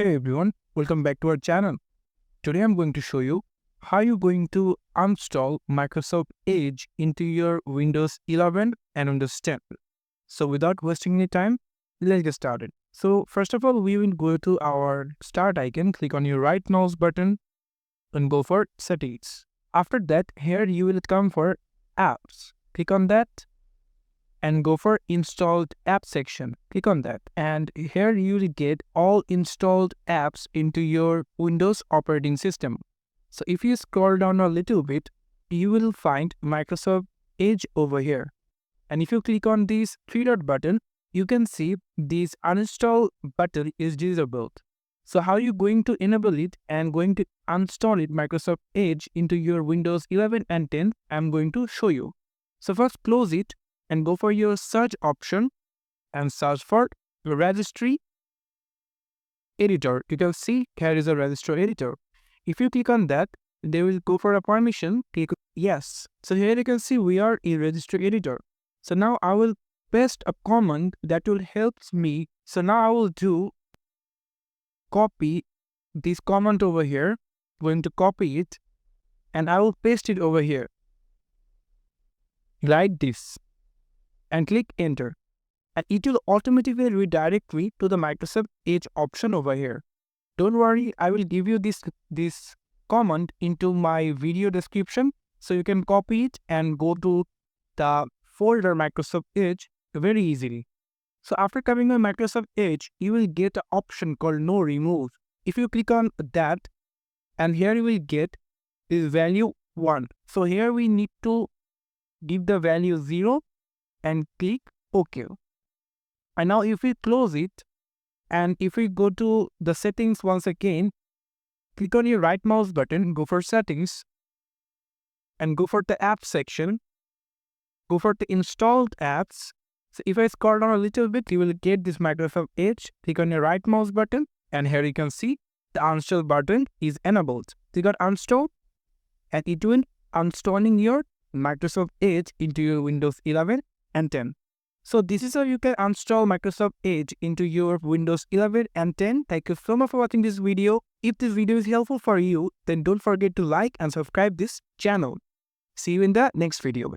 Hey everyone, welcome back to our channel. Today I'm going to show you how you're going to install Microsoft Edge into your Windows 11 and Windows 10. So without wasting any time, let's get started. So first of all, we will go to our start icon, click on your right mouse button and go for settings. After that, here you will come for apps. Click on that and go for installed app section. Click on that and here you will get all installed apps into your Windows operating system. So if you scroll down a little bit, you will find Microsoft Edge over here. And if you click on this three dot button, you can see this uninstall button is disabled. So how are you going to enable it and going to install it Microsoft Edge into your Windows 11 and 10? I'm going to show you. So first close it and go for your search option and search for registry editor. You can see here is a registry editor. If you click on that, they will go for a permission. Click yes. So here you can see we are in registry editor. So now I will paste a command that will help me. So now I will do copy this command over here. Going to copy it and I will paste it over here like this and click enter, and it will automatically redirect me to the Microsoft Edge option over here. Don't worry, I will give you this command into my video description, so you can copy it and go to the folder Microsoft Edge very easily. So after coming on Microsoft Edge, you will get an option called no remove. If you click on that, and here you will get this value 1. So here we need to give the value 0 and click OK. And now if we close it and if we go to the settings once again, click on your right mouse button, go for settings and go for the app section, go for the installed apps. So if I scroll down a little bit, you will get this Microsoft Edge. Click on your right mouse button and here you can see the uninstall button is enabled. Click on uninstall and it will installing your Microsoft Edge into your Windows 11 and 10. So this is how you can install Microsoft Edge into your Windows 11 and 10. Thank you so much for watching this video. If this video is helpful for you, then don't forget to like and subscribe this channel. See you in the next video.